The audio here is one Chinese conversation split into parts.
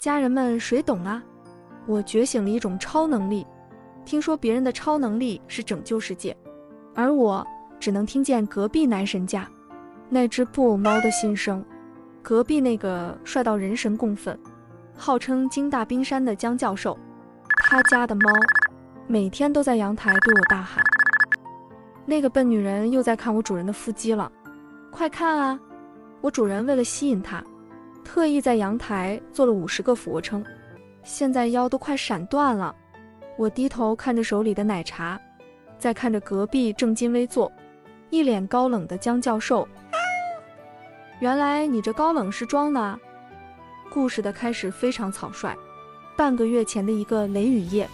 家人们谁懂啊？我觉醒了一种超能力，听说别人的超能力是拯救世界，而我只能听见隔壁男神家那只布偶猫的心声。隔壁那个帅到人神共愤，号称京大冰山的江教授，他家的猫每天都在阳台对我大喊：那个笨女人又在看我主人的腹肌了，快看啊！我主人为了吸引她，特意在阳台做了50个俯卧撑，现在腰都快闪断了。我低头看着手里的奶茶，再看着隔壁正襟危坐一脸高冷的江教授。原来你这高冷是装的啊。故事的开始非常草率。半个月前的一个雷雨夜，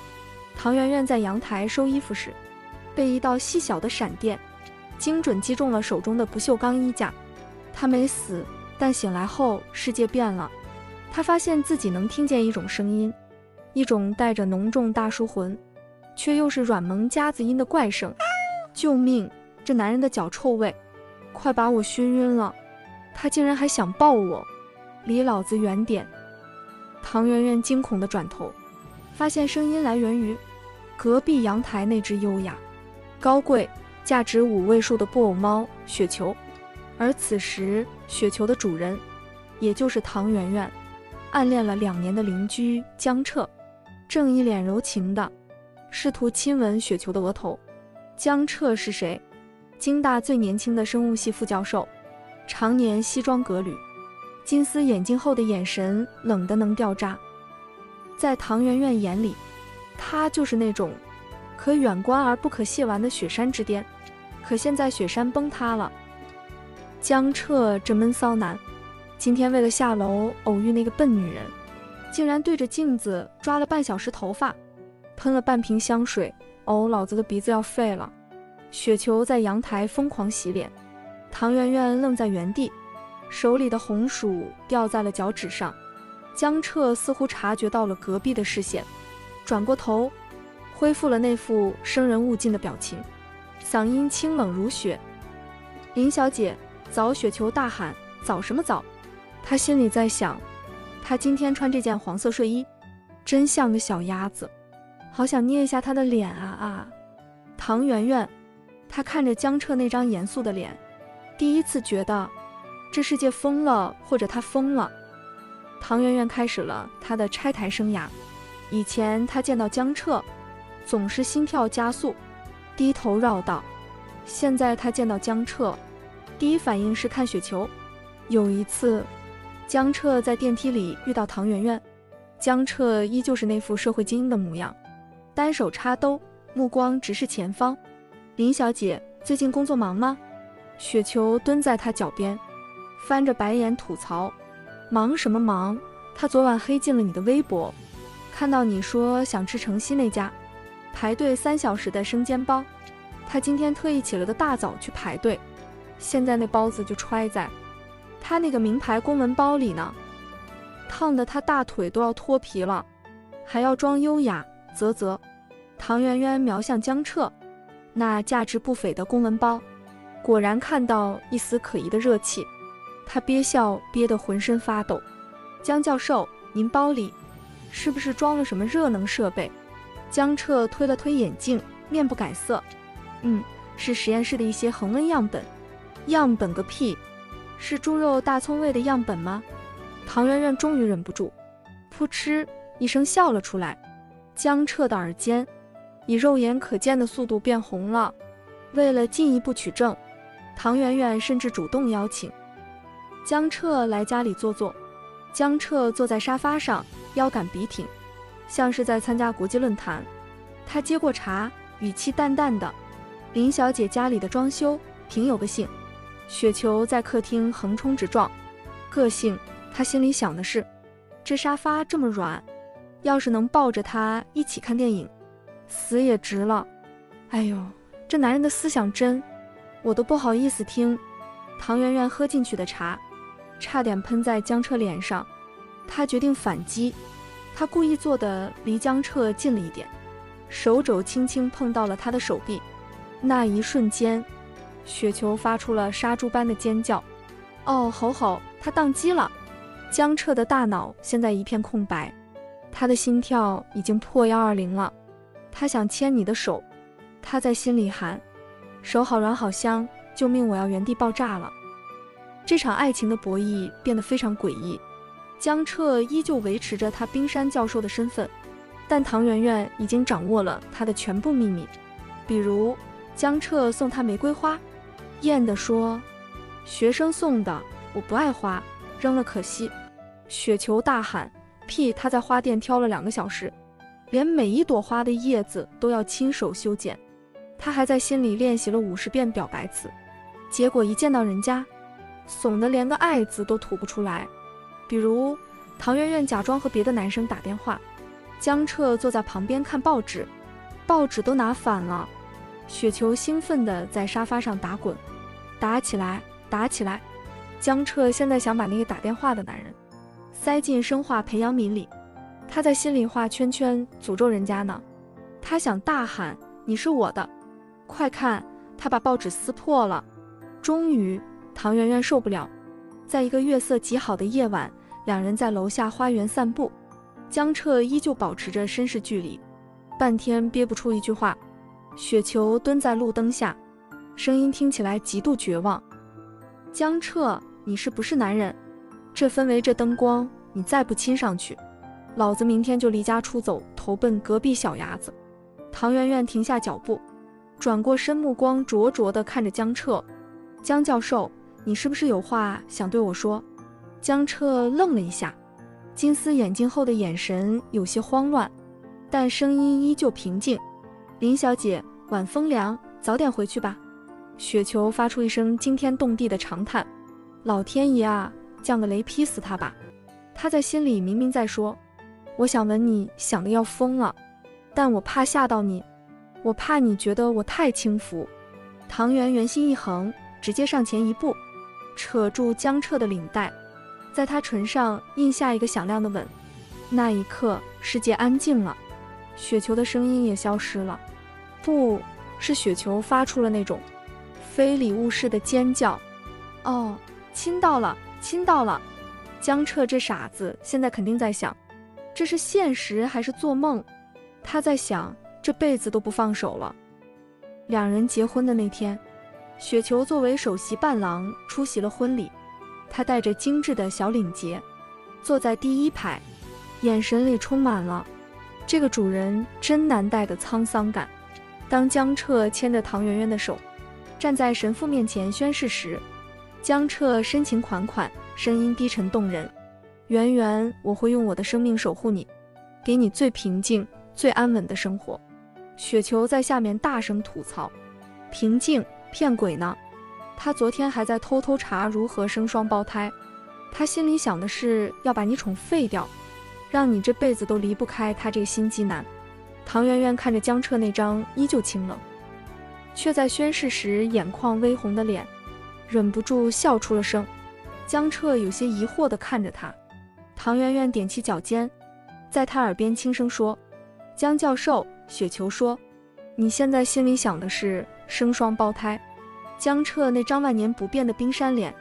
唐媛媛在阳台收衣服时，被一道细小的闪电精准击中了手中的不锈钢衣架。她没死，但醒来后世界变了。她发现自己能听见一种声音，一种带着浓重大叔魂却又是软萌夹子音的怪声。救命，这男人的脚臭味快把我熏晕了，他竟然还想抱我，离老子远点。唐媛媛惊恐地转头，发现声音来源于隔壁阳台那只优雅高贵价值5位数的布偶猫雪球。而此时雪球的主人，也就是唐媛媛暗恋了2年的邻居江彻，正一脸柔情的试图亲吻雪球的额头。江彻是谁？京大最年轻的生物系副教授，常年西装革履，金丝眼镜后的眼神冷得能掉渣。在唐媛媛眼里，他就是那种可远观而不可亵玩的雪山之巅。可现在雪山崩塌了。江彻这闷骚男，今天为了下楼偶遇那个笨女人，竟然对着镜子抓了半小时头发，喷了半瓶香水。老子的鼻子要废了。雪球在阳台疯狂洗脸，唐媛媛愣在原地，手里的红薯掉在了脚趾上。江彻似乎察觉到了隔壁的视线，转过头，恢复了那副生人勿近的表情，嗓音清冷如雪：林小姐，早！雪球大喊：早什么早？他心里在想，他今天穿这件黄色睡衣真像个小鸭子，好想捏一下他的脸啊！唐媛媛，他看着江彻那张严肃的脸，第一次觉得这世界疯了，或者他疯了。唐媛媛开始了她的拆台生涯。以前她见到江彻总是心跳加速，低头绕道。现在她见到江彻，第一反应是看雪球。有一次，江彻在电梯里遇到唐媛媛，江彻依旧是那副社会精英的模样，单手插兜，目光直视前方。林小姐，最近工作忙吗？雪球蹲在他脚边，翻着白眼吐槽：忙什么忙？他昨晚黑进了你的微博，看到你说想吃城西那家排队3小时的生煎包，他今天特意起了个大早去排队，现在那包子就揣在他那个名牌公文包里呢，烫得他大腿都要脱皮了，还要装优雅。啧。唐媛媛瞄向江彻那价值不菲的公文包，果然看到一丝可疑的热气，他憋笑憋得浑身发抖。江教授，您包里是不是装了什么热能设备？江彻推了推眼镜，面不改色：是实验室的一些恒温样本。样本个屁，是猪肉大葱味的样本吗？唐媛媛终于忍不住噗嗤一声笑了出来。江彻的耳尖以肉眼可见的速度变红了。为了进一步取证，唐媛媛甚至主动邀请江彻来家里坐坐。江彻坐在沙发上，腰杆笔挺，像是在参加国际论坛。他接过茶，语气淡淡的：林小姐家里的装修挺有个性。雪球在客厅横冲直撞，个性。他心里想的是，这沙发这么软，要是能抱着他一起看电影，死也值了。哎呦，这男人的思想真，我都不好意思听。唐媛媛喝进去的茶差点喷在江彻脸上，他决定反击。他故意坐得离江彻近了一点，手肘轻轻碰到了他的手臂。那一瞬间，雪球发出了杀猪般的尖叫。吼，他宕机了。江彻的大脑现在一片空白，他的心跳已经破120了。他想牵你的手，他在心里喊：手好软好香，救命，我要原地爆炸了。这场爱情的博弈变得非常诡异。江彻依旧维持着他冰山教授的身份，但唐媛媛已经掌握了他的全部秘密。比如江彻送他玫瑰花，艳地说：学生送的，我不爱花，扔了可惜。雪球大喊：屁，他在花店挑了2个小时，连每一朵花的叶子都要亲手修剪。他还在心里练习了50遍表白词，结果一见到人家，怂得连个爱字都吐不出来。比如唐媛媛假装和别的男生打电话，江彻坐在旁边看报纸，报纸都拿反了。雪球兴奋地在沙发上打滚，打起来，打起来。江彻现在想把那个打电话的男人塞进生化培养皿里，他在心里画圈圈，诅咒人家呢。他想大喊：你是我的！快看，他把报纸撕破了。终于唐媛媛受不了，在一个月色极好的夜晚，两人在楼下花园散步，江彻依旧保持着绅士距离，半天憋不出一句话。雪球蹲在路灯下，声音听起来极度绝望：江彻，你是不是男人？这氛围，这灯光，你再不亲上去，老子明天就离家出走，投奔隔壁小伢子。唐媛媛停下脚步，转过身，目光灼灼地看着江彻：江教授，你是不是有话想对我说？江彻愣了一下，金丝眼镜后的眼神有些慌乱，但声音依旧平静：林小姐，晚风凉，早点回去吧。雪球发出一声惊天动地的长叹：老天爷啊，降个雷劈死他吧。他在心里明明在说：我想吻你，想得要疯了，但我怕吓到你，我怕你觉得我太轻浮。唐媛媛心一横，直接上前一步，扯住江彻的领带，在他唇上印下一个响亮的吻。那一刻，世界安静了，雪球的声音也消失了。不是，雪球发出了那种非礼勿视的尖叫：哦，亲到了，亲到了！江彻这傻子现在肯定在想，这是现实还是做梦？他在想，这辈子都不放手了。两人结婚的那天，雪球作为首席伴郎出席了婚礼，他戴着精致的小领结，坐在第一排，眼神里充满了这个主人真难带的沧桑感。当江彻牵着唐媛媛的手，站在神父面前宣誓时，江彻深情款款，声音低沉动人：媛媛，我会用我的生命守护你，给你最平静最安稳的生活。雪球在下面大声吐槽：平静骗鬼呢，他昨天还在偷偷查如何生双胞胎，他心里想的是要把你宠废掉，让你这辈子都离不开他这个心机男。唐媛媛看着江彻那张依旧清冷，却在宣誓时眼眶微红的脸，忍不住笑出了声。江彻有些疑惑地看着他，唐媛媛踮起脚尖，在他耳边轻声说：江教授，雪球说，你现在心里想的是生双胞胎。江彻那张万年不变的冰山脸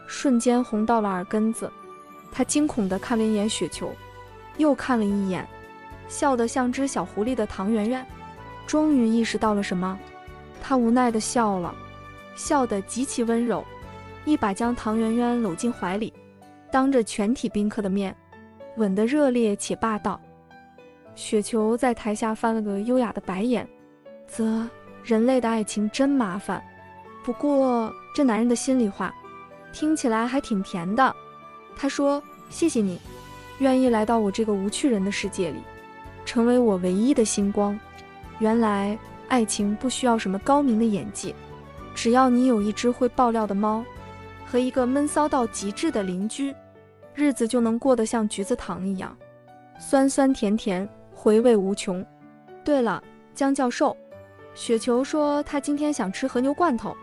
瞬间红到了耳根子，他惊恐地看了一眼雪球，又看了一眼笑得像只小狐狸的唐媛媛，终于意识到了什么，他无奈地笑了，笑得极其温柔，一把将唐媛媛搂进怀里，当着全体宾客的面吻得热烈且霸道。雪球在台下翻了个优雅的白眼，人类的爱情真麻烦。不过这男人的心里话听起来还挺甜的。他说：谢谢你，愿意来到我这个无趣人的世界里，成为我唯一的星光。原来爱情不需要什么高明的演技，只要你有一只会爆料的猫和一个闷骚到极致的邻居，日子就能过得像橘子糖一样，酸酸甜甜，回味无穷。对了，江教授，雪球说他今天想吃和牛罐头，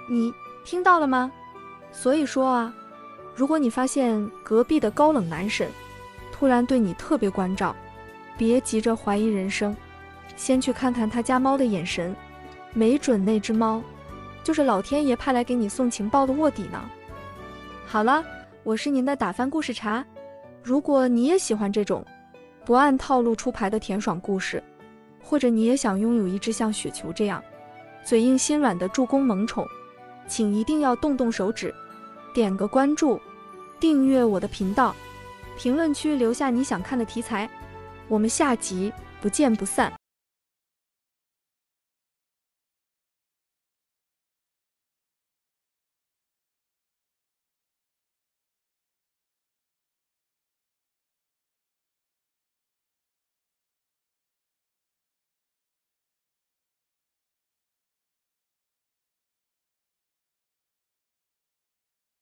你听到了吗？所以说啊，如果你发现隔壁的高冷男神突然对你特别关照，别急着怀疑人生，先去看看他家猫的眼神，没准那只猫就是老天爷派来给你送情报的卧底呢。好了，我是您的打翻故事茶，如果你也喜欢这种不按套路出牌的甜爽故事，或者你也想拥有一只像雪球这样嘴硬心软的助攻萌宠，请一定要动动手指，点个关注，订阅我的频道，评论区留下你想看的题材，我们下集不见不散。